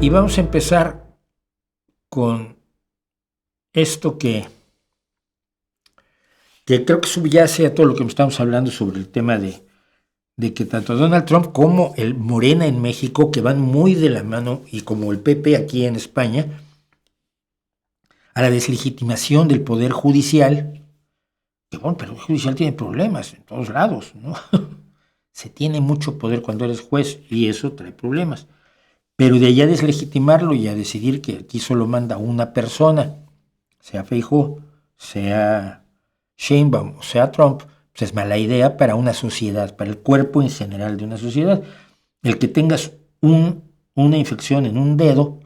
Y vamos a empezar con esto que creo que subyace a todo lo que estamos hablando sobre el tema de que tanto Donald Trump como el Morena en México, que van muy de la mano, y como el PP aquí en España, a la deslegitimación del Poder Judicial, que bueno, pero el Poder Judicial tiene problemas en todos lados, ¿no? Se tiene mucho poder cuando eres juez y eso trae problemas. Pero de allá a deslegitimarlo y a decidir que aquí solo manda una persona, sea Feijóo, sea Sheinbaum o sea Trump, pues es mala idea para una sociedad, para el cuerpo en general de una sociedad. El que tengas una infección en un dedo,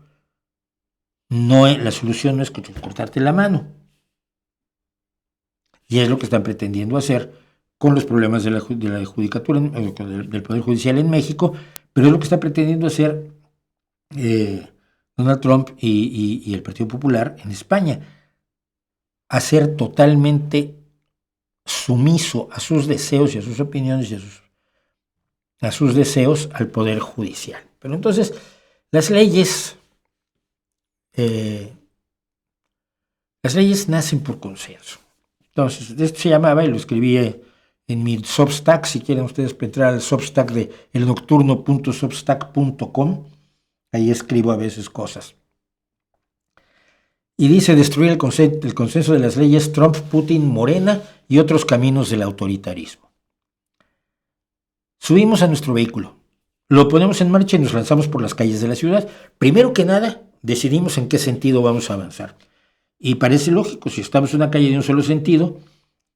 la solución no es cortarte la mano. Y es lo que están pretendiendo hacer con los problemas de la judicatura, del Poder Judicial en México, pero es lo que está pretendiendo hacer Donald Trump y el Partido Popular en España. Hacer totalmente sumiso a sus deseos y a sus opiniones y a sus deseos al Poder Judicial. Pero entonces, las leyes nacen por consenso. Entonces, esto se llamaba, y lo escribí en mi Substack, si quieren ustedes entrar al Substack de elnocturno.substack.com, ahí escribo a veces cosas. Y dice: destruir el consenso de las leyes Trump, Putin, Morena y otros caminos del autoritarismo. Subimos a nuestro vehículo, lo ponemos en marcha y nos lanzamos por las calles de la ciudad. Primero que nada, decidimos en qué sentido vamos a avanzar. Y parece lógico, si estamos en una calle de un solo sentido,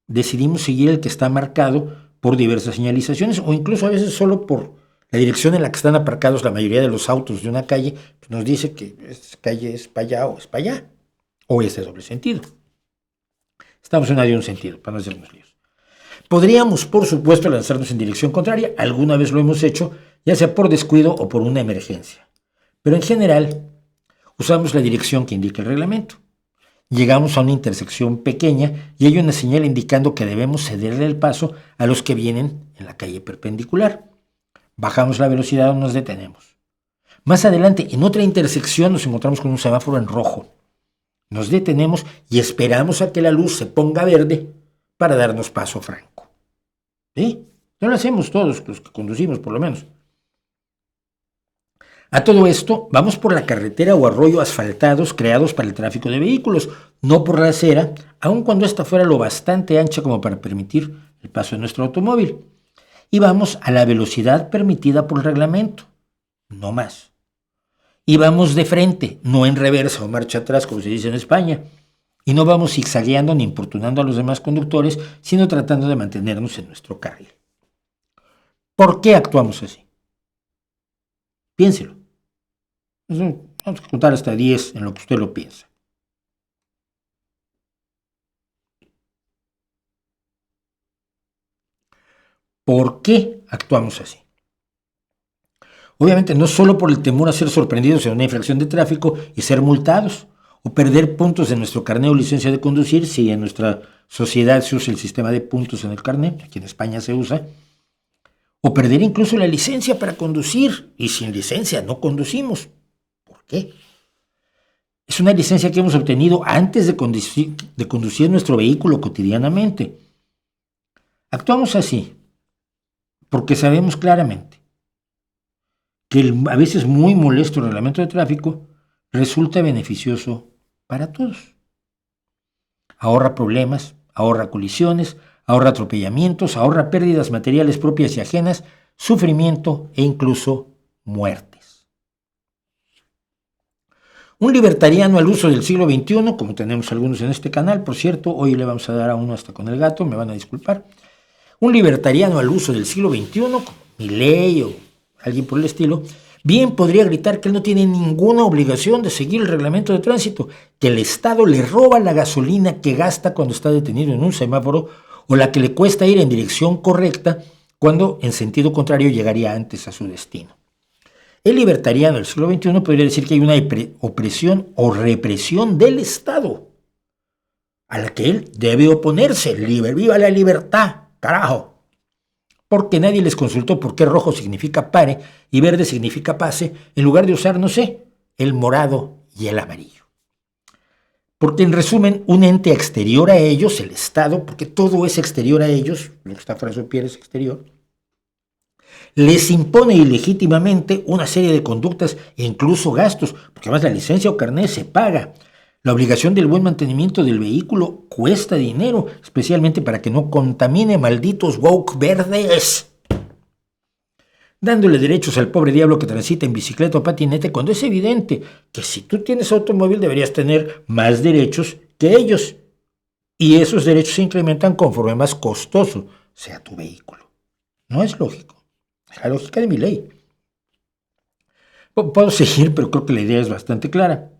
decidimos seguir el que está marcado por diversas señalizaciones, o incluso a veces solo por la dirección en la que están aparcados la mayoría de los autos de una calle, pues nos dice que esta calle es para allá o es para allá, o es de doble sentido. Estamos en una de un sentido, para no hacernos líos. Podríamos, por supuesto, lanzarnos en dirección contraria. Alguna vez lo hemos hecho, ya sea por descuido o por una emergencia. Pero en general, usamos la dirección que indica el reglamento. Llegamos a una intersección pequeña y hay una señal indicando que debemos cederle el paso a los que vienen en la calle perpendicular. Bajamos la velocidad o nos detenemos. Más adelante, en otra intersección, nos encontramos con un semáforo en rojo. Nos detenemos y esperamos a que la luz se ponga verde para darnos paso franco. ¿Sí? No lo hacemos todos los que conducimos, por lo menos. A todo esto, vamos por la carretera o arroyo asfaltados creados para el tráfico de vehículos, no por la acera, aun cuando esta fuera lo bastante ancha como para permitir el paso de nuestro automóvil. Y vamos a la velocidad permitida por el reglamento, no más. Y vamos de frente, no en reversa o marcha atrás, como se dice en España. Y no vamos zigzagueando ni importunando a los demás conductores, sino tratando de mantenernos en nuestro carril. ¿Por qué actuamos así? Piénselo. Vamos a contar hasta 10 en lo que usted lo piensa. ¿Por qué actuamos así? Obviamente no solo por el temor a ser sorprendidos en una infracción de tráfico y ser multados, o perder puntos en nuestro carnet o licencia de conducir, si en nuestra sociedad se usa el sistema de puntos en el carnet, aquí en España se usa, o perder incluso la licencia para conducir, y sin licencia no conducimos. ¿Por qué? Es una licencia que hemos obtenido antes de conducir nuestro vehículo cotidianamente. Actuamos así porque sabemos claramente que el a veces muy molesto reglamento de tráfico resulta beneficioso para todos. Ahorra problemas, ahorra colisiones, ahorra atropellamientos, ahorra pérdidas materiales propias y ajenas, sufrimiento e incluso muertes. Un libertariano al uso del siglo XXI, como tenemos algunos en este canal, por cierto, hoy le vamos a dar a uno hasta con el gato, me van a disculpar. Un libertariano al uso del siglo XXI, como Milei o alguien por el estilo, bien podría gritar que él no tiene ninguna obligación de seguir el reglamento de tránsito, que el Estado le roba la gasolina que gasta cuando está detenido en un semáforo o la que le cuesta ir en dirección correcta cuando en sentido contrario llegaría antes a su destino. El libertariano del siglo XXI podría decir que hay una opresión o represión del Estado a la que él debe oponerse. ¡Viva la libertad, carajo! Porque nadie les consultó por qué rojo significa pare y verde significa pase, en lugar de usar, no sé, el morado y el amarillo. Porque en resumen, un ente exterior a ellos, el Estado, porque todo es exterior a ellos, lo que está fuera de su piel es exterior, les impone ilegítimamente una serie de conductas e incluso gastos, porque además la licencia o carnet se paga. La obligación del buen mantenimiento del vehículo cuesta dinero, especialmente para que no contamine, malditos woke verdes, dándole derechos al pobre diablo que transita en bicicleta o patinete, cuando es evidente que si tú tienes automóvil deberías tener más derechos que ellos. Y esos derechos se incrementan conforme más costoso sea tu vehículo. No es lógico. Es la lógica de mi ley. Puedo seguir, pero creo que la idea es bastante clara.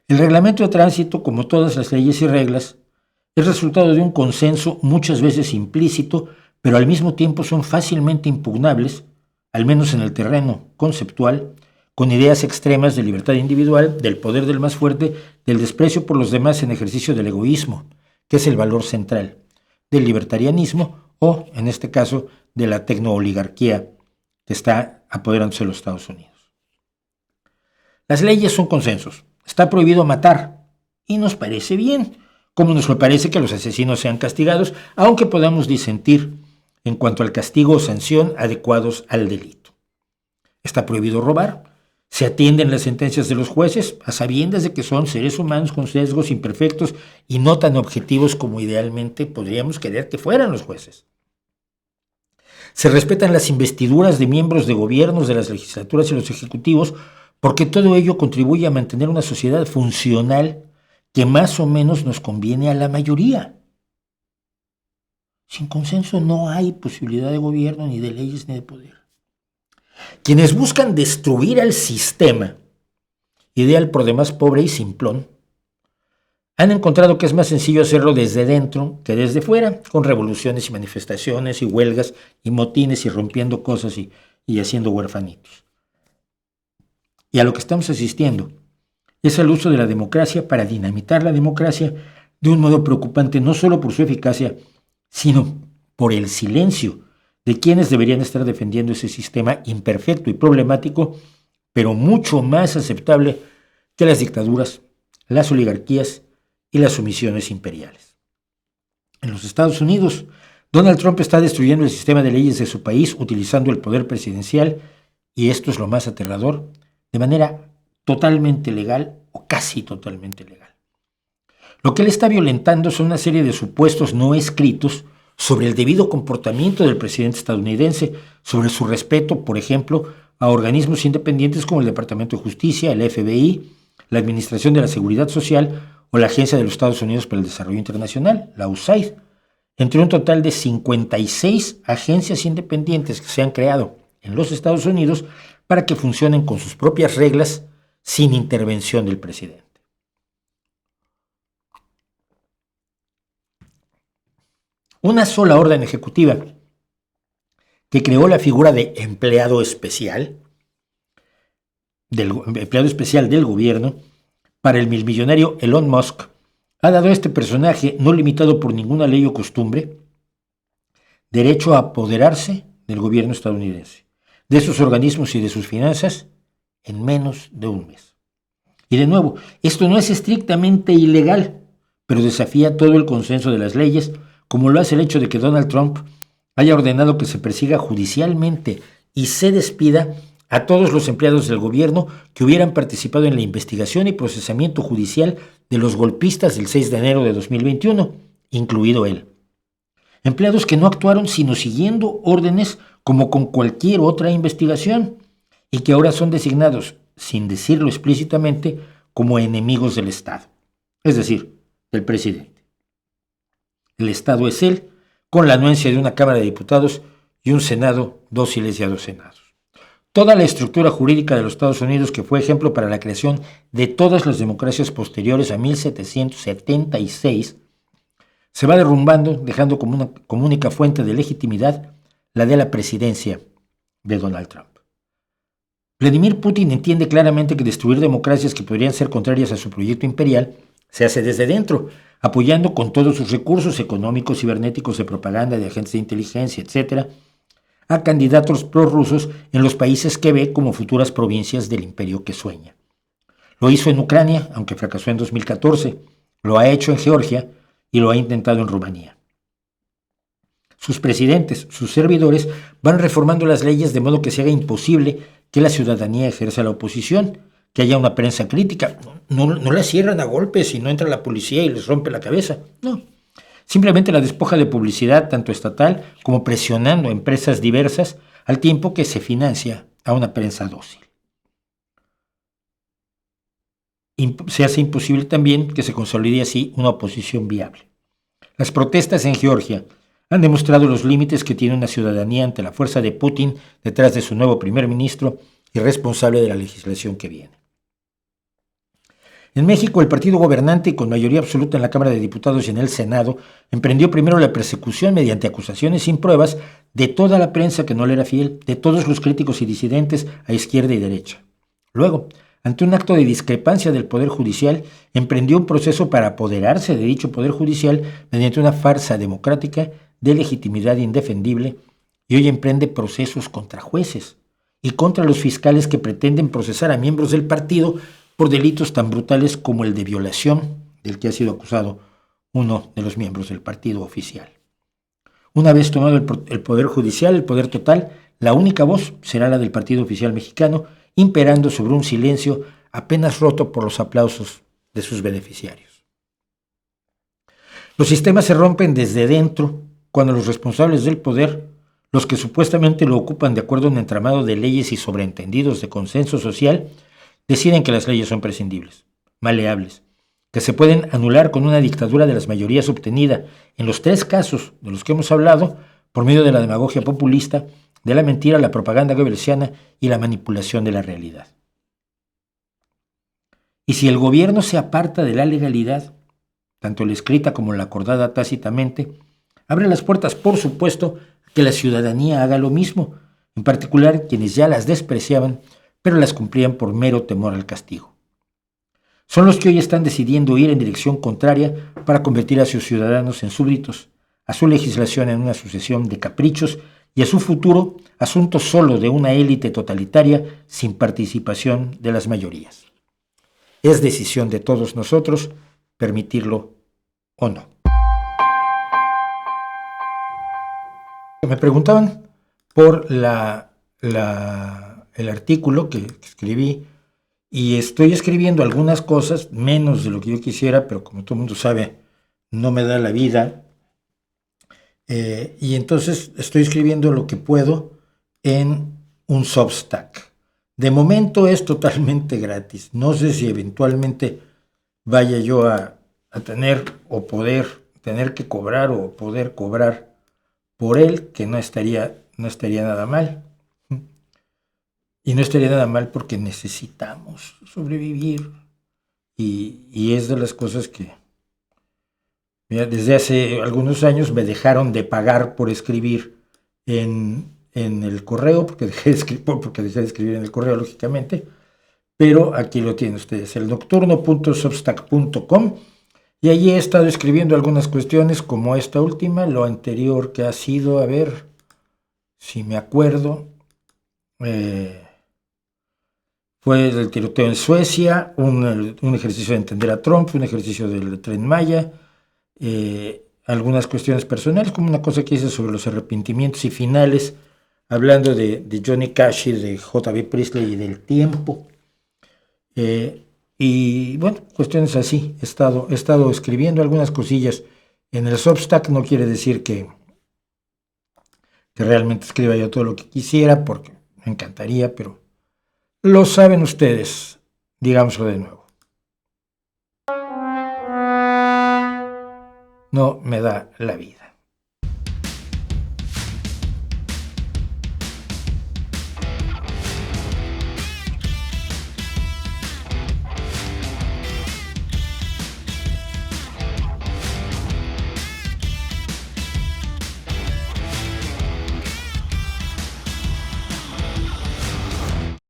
El reglamento de tránsito, como todas las leyes y reglas, es resultado de un consenso muchas veces implícito, pero al mismo tiempo son fácilmente impugnables, al menos en el terreno conceptual, con ideas extremas de libertad individual, del poder del más fuerte, del desprecio por los demás en ejercicio del egoísmo, que es el valor central, del libertarianismo o, en este caso, de la tecnooligarquía que está apoderándose de los Estados Unidos. Las leyes son consensos. Está prohibido matar, y nos parece bien, como nos parece que los asesinos sean castigados, aunque podamos disentir en cuanto al castigo o sanción adecuados al delito. Está prohibido robar. Se atienden las sentencias de los jueces a sabiendas de que son seres humanos con sesgos imperfectos y no tan objetivos como idealmente podríamos querer que fueran los jueces. Se respetan las investiduras de miembros de gobiernos, de las legislaturas y los ejecutivos, porque todo ello contribuye a mantener una sociedad funcional que más o menos nos conviene a la mayoría. Sin consenso no hay posibilidad de gobierno, ni de leyes, ni de poder. Quienes buscan destruir al sistema, ideal por demás pobre y simplón, han encontrado que es más sencillo hacerlo desde dentro que desde fuera, con revoluciones y manifestaciones y huelgas y motines y rompiendo cosas y haciendo huerfanitos. Y a lo que estamos asistiendo es al uso de la democracia para dinamitar la democracia de un modo preocupante, no solo por su eficacia, sino por el silencio de quienes deberían estar defendiendo ese sistema imperfecto y problemático, pero mucho más aceptable que las dictaduras, las oligarquías y las sumisiones imperiales. En los Estados Unidos, Donald Trump está destruyendo el sistema de leyes de su país utilizando el poder presidencial, y esto es lo más aterrador, de manera totalmente legal o casi totalmente legal. Lo que él está violentando son una serie de supuestos no escritos sobre el debido comportamiento del presidente estadounidense, sobre su respeto, por ejemplo, a organismos independientes como el Departamento de Justicia, el FBI, la Administración de la Seguridad Social o la Agencia de los Estados Unidos para el Desarrollo Internacional, la USAID, entre un total de 56 agencias independientes que se han creado en los Estados Unidos para que funcionen con sus propias reglas sin intervención del presidente. Una sola orden ejecutiva que creó la figura de empleado especial del gobierno para el millonario Elon Musk ha dado a este personaje, no limitado por ninguna ley o costumbre, derecho a apoderarse del gobierno estadounidense, de sus organismos y de sus finanzas en menos de un mes. Y de nuevo, esto no es estrictamente ilegal, pero desafía todo el consenso de las leyes, como lo hace el hecho de que Donald Trump haya ordenado que se persiga judicialmente y se despida a todos los empleados del gobierno que hubieran participado en la investigación y procesamiento judicial de los golpistas del 6 de enero de 2021, incluido él. Empleados que no actuaron sino siguiendo órdenes como con cualquier otra investigación y que ahora son designados, sin decirlo explícitamente, como enemigos del Estado, es decir, del presidente. El Estado es él, con la anuencia de una Cámara de Diputados y un Senado dóciles y adocenados. Toda la estructura jurídica de los Estados Unidos, que fue ejemplo para la creación de todas las democracias posteriores a 1776, se va derrumbando, dejando como única fuente de legitimidad la de la presidencia de Donald Trump. Vladimir Putin entiende claramente que destruir democracias que podrían ser contrarias a su proyecto imperial se hace desde dentro, apoyando con todos sus recursos económicos, cibernéticos, de propaganda, de agentes de inteligencia, etc., a candidatos prorrusos en los países que ve como futuras provincias del imperio que sueña. Lo hizo en Ucrania, aunque fracasó en 2014, lo ha hecho en Georgia y lo ha intentado en Rumanía. Sus presidentes, sus servidores, van reformando las leyes de modo que se haga imposible que la ciudadanía ejerza la oposición, que haya una prensa crítica. No la cierran a golpes y no entra la policía y les rompe la cabeza. No. Simplemente la despoja de publicidad, tanto estatal como presionando a empresas diversas, al tiempo que se financia a una prensa dócil. Se hace imposible también que se consolide así una oposición viable. Las protestas en Georgia han demostrado los límites que tiene una ciudadanía ante la fuerza de Putin detrás de su nuevo primer ministro y responsable de la legislación que viene. En México, el partido gobernante, con mayoría absoluta en la Cámara de Diputados y en el Senado, emprendió primero la persecución mediante acusaciones sin pruebas de toda la prensa que no le era fiel, de todos los críticos y disidentes a izquierda y derecha. Luego, ante un acto de discrepancia del Poder Judicial, emprendió un proceso para apoderarse de dicho Poder Judicial mediante una farsa democrática de legitimidad indefendible, y hoy emprende procesos contra jueces y contra los fiscales que pretenden procesar a miembros del partido por delitos tan brutales como el de violación, del que ha sido acusado uno de los miembros del partido oficial. Una vez tomado el Poder Judicial, el poder total, la única voz será la del partido oficial mexicano, imperando sobre un silencio apenas roto por los aplausos de sus beneficiarios. Los sistemas se rompen desde dentro cuando los responsables del poder, los que supuestamente lo ocupan de acuerdo a un entramado de leyes y sobreentendidos de consenso social, deciden que las leyes son prescindibles, maleables, que se pueden anular con una dictadura de las mayorías obtenida en los 3 casos de los que hemos hablado por medio de la demagogia populista, de la mentira, la propaganda goebbelsiana y la manipulación de la realidad. Y si el gobierno se aparta de la legalidad, tanto la escrita como la acordada tácitamente, abre las puertas, por supuesto, a que la ciudadanía haga lo mismo, en particular quienes ya las despreciaban, pero las cumplían por mero temor al castigo. Son los que hoy están decidiendo ir en dirección contraria para convertir a sus ciudadanos en súbditos, a su legislación en una sucesión de caprichos y a su futuro asunto solo de una élite totalitaria sin participación de las mayorías. Es decisión de todos nosotros permitirlo o no. Me preguntaban por el artículo que escribí, y estoy escribiendo algunas cosas, menos de lo que yo quisiera, pero como todo el mundo sabe, no me da la vida, y entonces estoy escribiendo lo que puedo en un Substack. De momento es totalmente gratis. No sé si eventualmente vaya yo a tener o poder tener que cobrar o poder cobrar por él, que no estaría nada mal. Y no estaría nada mal porque necesitamos sobrevivir. Y es de las cosas que, mira, desde hace algunos años me dejaron de pagar por escribir en el correo, porque dejé de escribir en el correo, lógicamente. Pero aquí lo tienen ustedes, el nocturno.substack.com. Y allí he estado escribiendo algunas cuestiones como esta última, lo anterior que ha sido, a ver si me acuerdo, fue el tiroteo en Suecia, un ejercicio de entender a Trump, un ejercicio del Tren Maya, algunas cuestiones personales, como una cosa que hice sobre los arrepentimientos y finales, hablando de Johnny Cash y de J.B. Priestley y del tiempo. Y bueno, cuestiones así. He estado escribiendo algunas cosillas en el Substack. No quiere decir que realmente escriba yo todo lo que quisiera, porque me encantaría, pero lo saben ustedes, digámoslo de nuevo. No me da la vida.